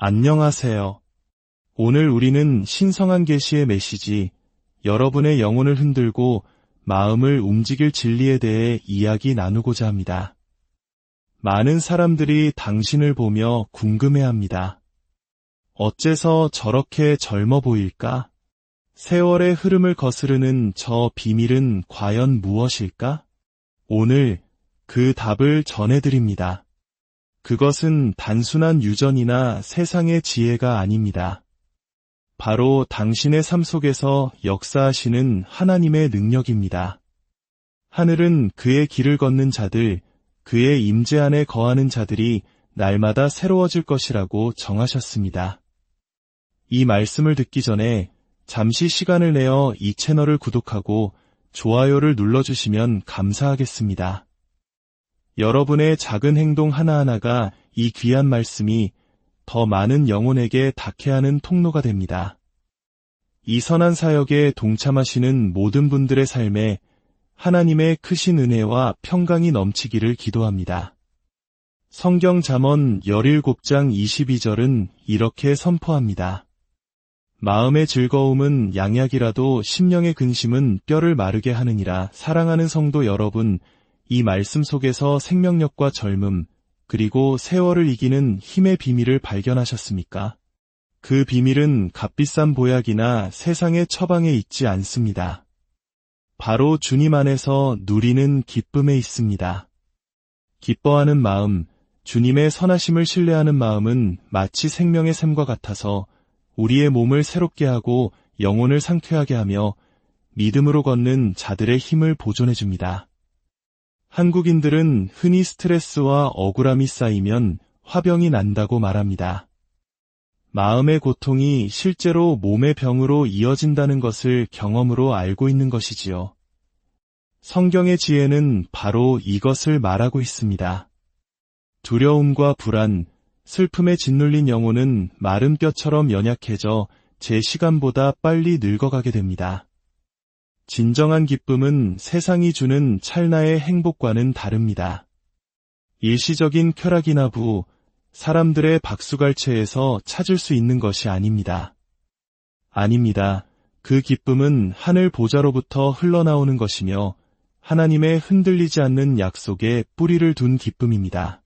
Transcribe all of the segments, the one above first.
안녕하세요. 오늘 우리는 신성한 계시의 메시지, 여러분의 영혼을 흔들고 마음을 움직일 진리에 대해 이야기 나누고자 합니다. 많은 사람들이 당신을 보며 궁금해합니다. 어째서 저렇게 젊어 보일까? 세월의 흐름을 거스르는 저 비밀은 과연 무엇일까? 오늘 그 답을 전해드립니다. 그것은 단순한 유전이나 세상의 지혜가 아닙니다. 바로 당신의 삶 속에서 역사하시는 하나님의 능력입니다. 하늘은 그의 길을 걷는 자들, 그의 임재 안에 거하는 자들이 날마다 새로워질 것이라고 정하셨습니다. 이 말씀을 듣기 전에 잠시 시간을 내어 이 채널을 구독하고 좋아요를 눌러주시면 감사하겠습니다. 여러분의 작은 행동 하나하나가 이 귀한 말씀이 더 많은 영혼에게 닿게 하는 통로가 됩니다. 이 선한 사역에 동참하시는 모든 분들의 삶에 하나님의 크신 은혜와 평강이 넘치기를 기도합니다. 성경 잠언 17장 22절은 이렇게 선포합니다. 마음의 즐거움은 양약이라도 심령의 근심은 뼈를 마르게 하느니라. 사랑하는 성도 여러분, 이 말씀 속에서 생명력과 젊음, 그리고 세월을 이기는 힘의 비밀을 발견하셨습니까? 그 비밀은 값비싼 보약이나 세상의 처방에 있지 않습니다. 바로 주님 안에서 누리는 기쁨에 있습니다. 기뻐하는 마음, 주님의 선하심을 신뢰하는 마음은 마치 생명의 샘과 같아서 우리의 몸을 새롭게 하고 영혼을 상쾌하게 하며 믿음으로 걷는 자들의 힘을 보존해줍니다. 한국인들은 흔히 스트레스와 억울함이 쌓이면 화병이 난다고 말합니다. 마음의 고통이 실제로 몸의 병으로 이어진다는 것을 경험으로 알고 있는 것이지요. 성경의 지혜는 바로 이것을 말하고 있습니다. 두려움과 불안, 슬픔에 짓눌린 영혼은 마른 뼈처럼 연약해져 제 시간보다 빨리 늙어가게 됩니다. 진정한 기쁨은 세상이 주는 찰나의 행복과는 다릅니다. 일시적인 쾌락이나 부, 사람들의 박수갈채에서 찾을 수 있는 것이 아닙니다. 아닙니다. 그 기쁨은 하늘 보좌로부터 흘러나오는 것이며 하나님의 흔들리지 않는 약속에 뿌리를 둔 기쁨입니다.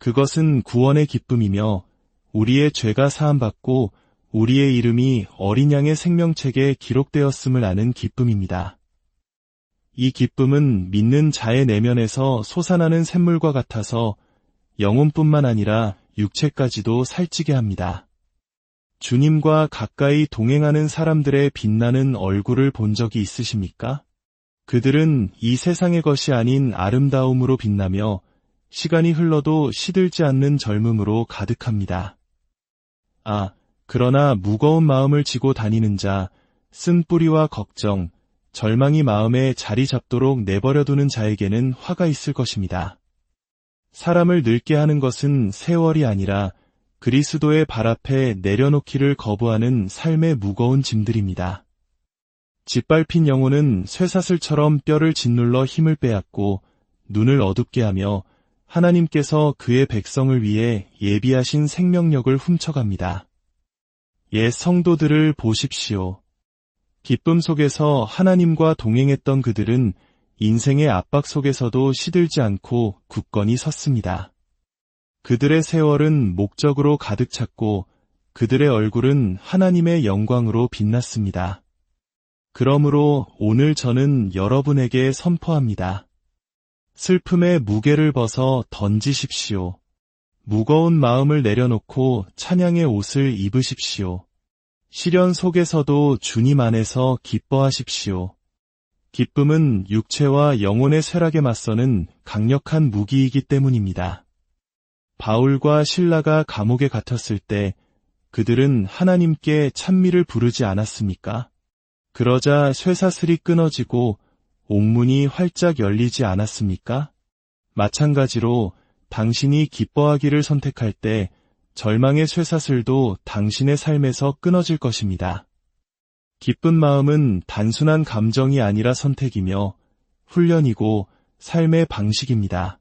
그것은 구원의 기쁨이며 우리의 죄가 사함받고 우리의 이름이 어린 양의 생명책에 기록되었음을 아는 기쁨입니다. 이 기쁨은 믿는 자의 내면에서 솟아나는 샘물과 같아서 영혼뿐만 아니라 육체까지도 살찌게 합니다. 주님과 가까이 동행하는 사람들의 빛나는 얼굴을 본 적이 있으십니까? 그들은 이 세상의 것이 아닌 아름다움으로 빛나며 시간이 흘러도 시들지 않는 젊음으로 가득합니다. 그러나 무거운 마음을 지고 다니는 자, 쓴뿌리와 걱정, 절망이 마음에 자리 잡도록 내버려두는 자에게는 화가 있을 것입니다. 사람을 늙게 하는 것은 세월이 아니라 그리스도의 발 앞에 내려놓기를 거부하는 삶의 무거운 짐들입니다. 짓밟힌 영혼은 쇠사슬처럼 뼈를 짓눌러 힘을 빼앗고 눈을 어둡게 하며 하나님께서 그의 백성을 위해 예비하신 생명력을 훔쳐갑니다. 옛 성도들을 보십시오. 기쁨 속에서 하나님과 동행했던 그들은 인생의 압박 속에서도 시들지 않고 굳건히 섰습니다. 그들의 세월은 목적으로 가득 찼고 그들의 얼굴은 하나님의 영광으로 빛났습니다. 그러므로 오늘 저는 여러분에게 선포합니다. 슬픔의 무게를 벗어 던지십시오. 무거운 마음을 내려놓고 찬양의 옷을 입으십시오. 시련 속에서도 주님 안에서 기뻐하십시오. 기쁨은 육체와 영혼의 쇠락에 맞서는 강력한 무기이기 때문입니다. 바울과 실라가 감옥에 갇혔을 때 그들은 하나님께 찬미를 부르지 않았습니까? 그러자 쇠사슬이 끊어지고 옥문이 활짝 열리지 않았습니까? 마찬가지로 당신이 기뻐하기를 선택할 때 절망의 쇠사슬도 당신의 삶에서 끊어질 것입니다. 기쁜 마음은 단순한 감정이 아니라 선택이며 훈련이고 삶의 방식입니다.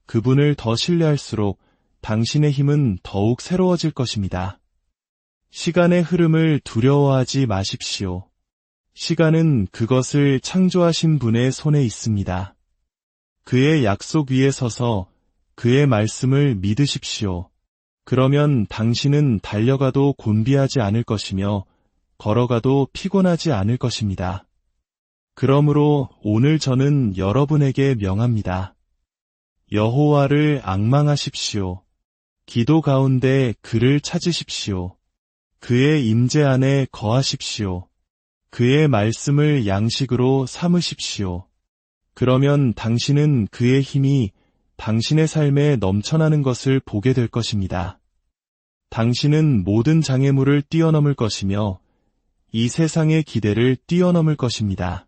그분을 더 신뢰할수록 당신의 힘은 더욱 새로워질 것입니다. 시간의 흐름을 두려워하지 마십시오. 시간은 그것을 창조하신 분의 손에 있습니다. 그의 약속 위에 서서 그의 말씀을 믿으십시오. 그러면 당신은 달려가도 곤비하지 않을 것이며 걸어가도 피곤하지 않을 것입니다. 그러므로 오늘 저는 여러분에게 명합니다. 여호와를 앙망하십시오. 기도 가운데 그를 찾으십시오. 그의 임재 안에 거하십시오. 그의 말씀을 양식으로 삼으십시오. 그러면 당신은 그의 힘이 당신의 삶에 넘쳐나는 것을 보게 될 것입니다. 당신은 모든 장애물을 뛰어넘을 것이며 이 세상의 기대를 뛰어넘을 것입니다.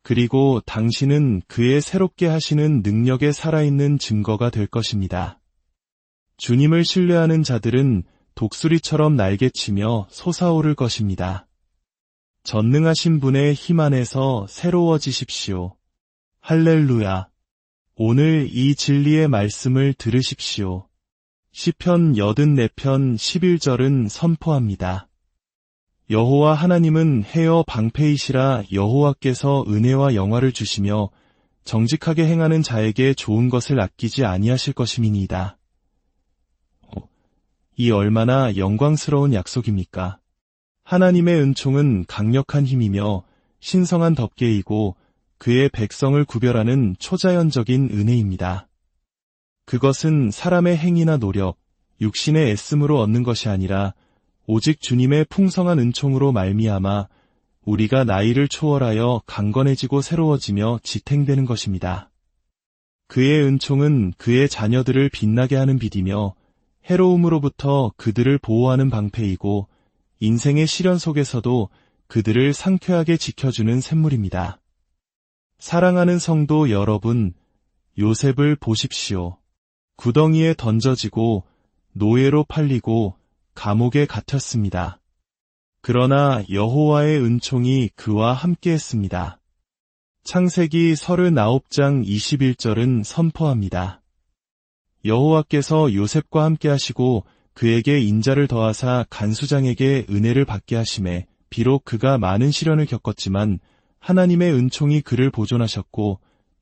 그리고 당신은 그의 새롭게 하시는 능력에 살아있는 증거가 될 것입니다. 주님을 신뢰하는 자들은 독수리처럼 날개치며 솟아오를 것입니다. 전능하신 분의 힘 안에서 새로워지십시오. 할렐루야. 오늘 이 진리의 말씀을 들으십시오. 시편 84편 11절은 선포합니다. 여호와 하나님은 해여 방패이시라. 여호와께서 은혜와 영화를 주시며 정직하게 행하는 자에게 좋은 것을 아끼지 아니하실 것임이니이다. 이 얼마나 영광스러운 약속입니까? 하나님의 은총은 강력한 힘이며 신성한 덮개이고 그의 백성을 구별하는 초자연적인 은혜입니다. 그것은 사람의 행위나 노력, 육신의 애씀으로 얻는 것이 아니라 오직 주님의 풍성한 은총으로 말미암아 우리가 나이를 초월하여 강건해지고 새로워지며 지탱되는 것입니다. 그의 은총은 그의 자녀들을 빛나게 하는 빛이며 해로움으로부터 그들을 보호하는 방패이고 인생의 시련 속에서도 그들을 상쾌하게 지켜주는 샘물입니다. 사랑하는 성도 여러분, 요셉을 보십시오. 구덩이에 던져지고 노예로 팔리고 감옥에 갇혔습니다. 그러나 여호와의 은총이 그와 함께했습니다. 창세기 39장 21절은 선포합니다. 여호와께서 요셉과 함께하시고 그에게 인자를 더하사 간수장에게 은혜를 받게 하심에 비록 그가 많은 시련을 겪었지만 하나님의 은총이 그를 보존하셨고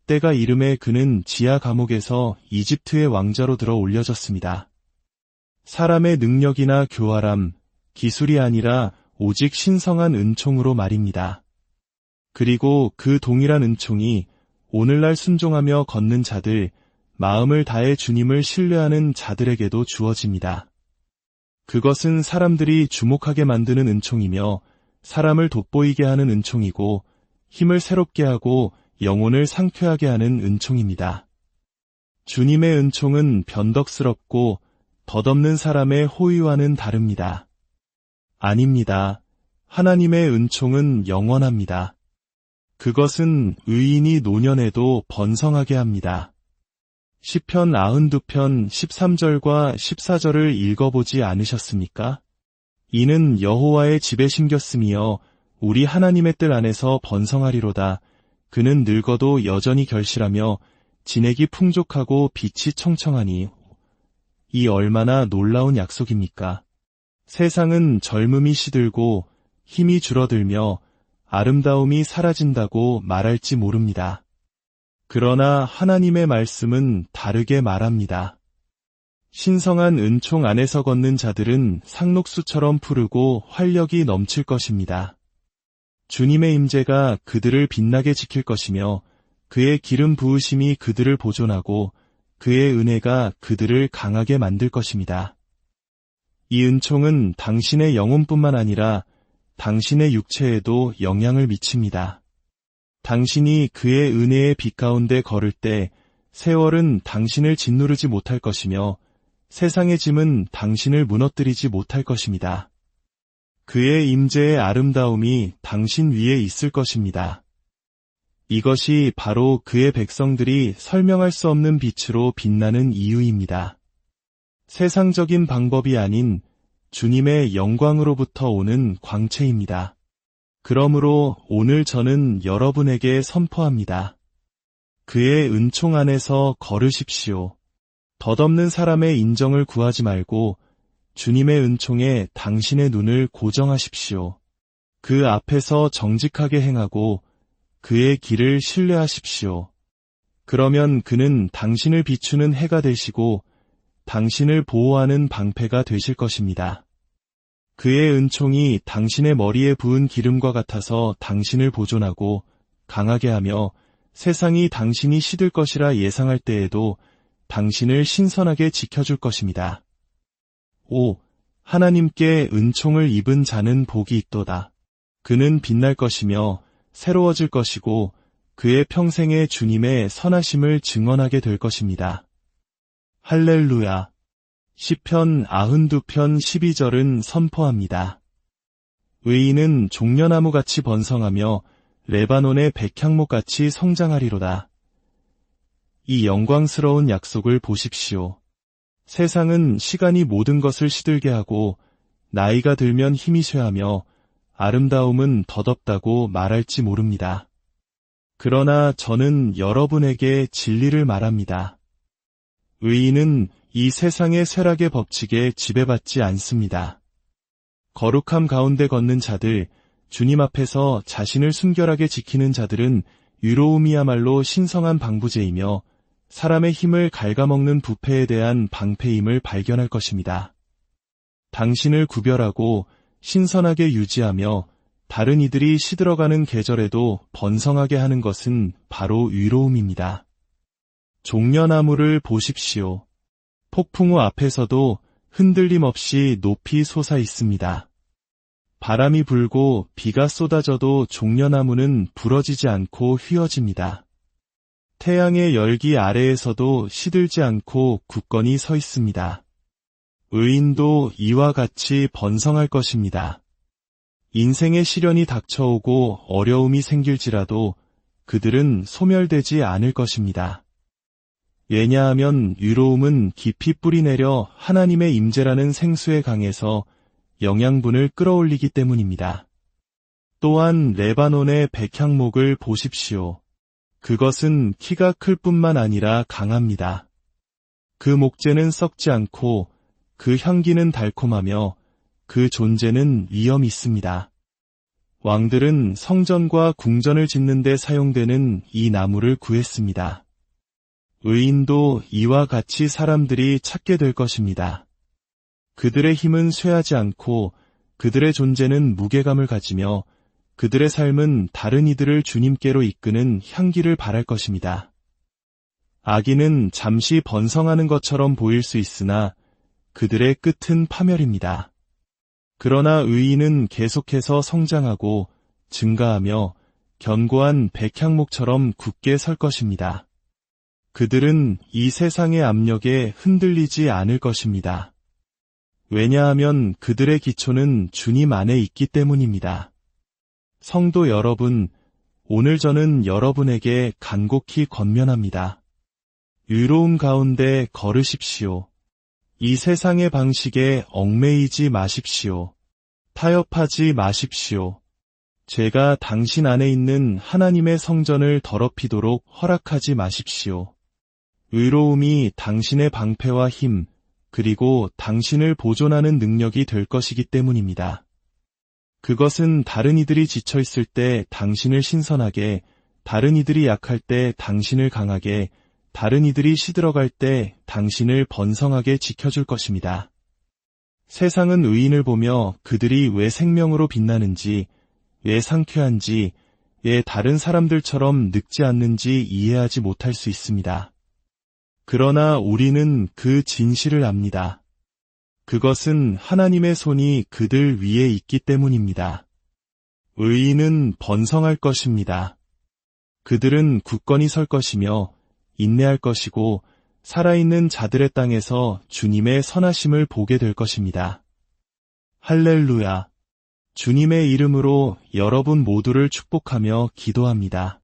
때가 이름에 그는 지하 감옥에서 이집트의 왕자로 들어 올려졌습니다. 사람의 능력이나 교활함, 기술이 아니라 오직 신성한 은총으로 말입니다. 그리고 그 동일한 은총이 오늘날 순종하며 걷는 자들, 마음을 다해 주님을 신뢰하는 자들에게도 주어집니다. 그것은 사람들이 주목하게 만드는 은총이며 사람을 돋보이게 하는 은총이고 힘을 새롭게 하고 영혼을 상쾌하게 하는 은총입니다. 주님의 은총은 변덕스럽고 덧없는 사람의 호의와는 다릅니다. 아닙니다. 하나님의 은총은 영원합니다. 그것은 의인이 노년에도 번성하게 합니다. 시편 92편 13절과 14절을 읽어보지 않으셨습니까? 이는 여호와의 집에 심겼으며 우리 하나님의 뜰 안에서 번성하리로다. 그는 늙어도 여전히 결실하며 진액이 풍족하고 빛이 청청하니 이 얼마나 놀라운 약속입니까? 세상은 젊음이 시들고 힘이 줄어들며 아름다움이 사라진다고 말할지 모릅니다. 그러나 하나님의 말씀은 다르게 말합니다. 신성한 은총 안에서 걷는 자들은 상록수처럼 푸르고 활력이 넘칠 것입니다. 주님의 임재가 그들을 빛나게 지킬 것이며 그의 기름 부으심이 그들을 보존하고 그의 은혜가 그들을 강하게 만들 것입니다. 이 은총은 당신의 영혼뿐만 아니라 당신의 육체에도 영향을 미칩니다. 당신이 그의 은혜의 빛 가운데 걸을 때 세월은 당신을 짓누르지 못할 것이며 세상의 짐은 당신을 무너뜨리지 못할 것입니다. 그의 임재의 아름다움이 당신 위에 있을 것입니다. 이것이 바로 그의 백성들이 설명할 수 없는 빛으로 빛나는 이유입니다. 세상적인 방법이 아닌 주님의 영광으로부터 오는 광채입니다. 그러므로 오늘 저는 여러분에게 선포합니다. 그의 은총 안에서 걸으십시오. 덧없는 사람의 인정을 구하지 말고 주님의 은총에 당신의 눈을 고정하십시오. 그 앞에서 정직하게 행하고 그의 길을 신뢰하십시오. 그러면 그는 당신을 비추는 해가 되시고 당신을 보호하는 방패가 되실 것입니다. 그의 은총이 당신의 머리에 부은 기름과 같아서 당신을 보존하고 강하게 하며 세상이 당신이 시들 것이라 예상할 때에도 당신을 신선하게 지켜줄 것입니다. 5. 하나님께 은총을 입은 자는 복이 있도다. 그는 빛날 것이며 새로워질 것이고 그의 평생에 주님의 선하심을 증언하게 될 것입니다. 할렐루야. 시편 92편 12절은 선포합니다. 의인은 종려나무같이 번성하며 레바논의 백향목같이 성장하리로다. 이 영광스러운 약속을 보십시오. 세상은 시간이 모든 것을 시들게 하고 나이가 들면 힘이 쇠하며 아름다움은 덧없다고 말할지 모릅니다. 그러나 저는 여러분에게 진리를 말합니다. 의인은 이 세상의 쇠락의 법칙에 지배받지 않습니다. 거룩함 가운데 걷는 자들, 주님 앞에서 자신을 순결하게 지키는 자들은 유로움이야말로 신성한 방부제이며 사람의 힘을 갉아먹는 부패에 대한 방패임을 발견할 것입니다. 당신을 구별하고 신선하게 유지하며 다른 이들이 시들어가는 계절에도 번성하게 하는 것은 바로 위로움입니다. 종려나무를 보십시오. 폭풍우 앞에서도 흔들림 없이 높이 솟아 있습니다. 바람이 불고 비가 쏟아져도 종려나무는 부러지지 않고 휘어집니다. 태양의 열기 아래에서도 시들지 않고 굳건히 서 있습니다. 의인도 이와 같이 번성할 것입니다. 인생의 시련이 닥쳐오고 어려움이 생길지라도 그들은 소멸되지 않을 것입니다. 왜냐하면 위로움은 깊이 뿌리내려 하나님의 임재라는 생수의 강에서 영양분을 끌어올리기 때문입니다. 또한 레바논의 백향목을 보십시오. 그것은 키가 클 뿐만 아니라 강합니다. 그 목재는 썩지 않고 그 향기는 달콤하며 그 존재는 위엄이 있습니다. 왕들은 성전과 궁전을 짓는 데 사용되는 이 나무를 구했습니다. 의인도 이와 같이 사람들이 찾게 될 것입니다. 그들의 힘은 쇠하지 않고 그들의 존재는 무게감을 가지며 그들의 삶은 다른 이들을 주님께로 이끄는 향기를 발할 것입니다. 악인은 잠시 번성하는 것처럼 보일 수 있으나 그들의 끝은 파멸입니다. 그러나 의인은 계속해서 성장하고 증가하며 견고한 백향목처럼 굳게 설 것입니다. 그들은 이 세상의 압력에 흔들리지 않을 것입니다. 왜냐하면 그들의 기초는 주님 안에 있기 때문입니다. 성도 여러분, 오늘 저는 여러분에게 간곡히 권면합니다. 유로움 가운데 걸으십시오. 이 세상의 방식에 얽매이지 마십시오. 타협하지 마십시오. 죄가 당신 안에 있는 하나님의 성전을 더럽히도록 허락하지 마십시오. 의로움이 당신의 방패와 힘, 그리고 당신을 보존하는 능력이 될 것이기 때문입니다. 그것은 다른 이들이 지쳐있을 때 당신을 신선하게, 다른 이들이 약할 때 당신을 강하게, 다른 이들이 시들어갈 때 당신을 번성하게 지켜줄 것입니다. 세상은 의인을 보며 그들이 왜 생명으로 빛나는지, 왜 상쾌한지, 왜 다른 사람들처럼 늙지 않는지 이해하지 못할 수 있습니다. 그러나 우리는 그 진실을 압니다. 그것은 하나님의 손이 그들 위에 있기 때문입니다. 의인은 번성할 것입니다. 그들은 굳건히 설 것이며 인내할 것이고 살아있는 자들의 땅에서 주님의 선하심을 보게 될 것입니다. 할렐루야. 주님의 이름으로 여러분 모두를 축복하며 기도합니다.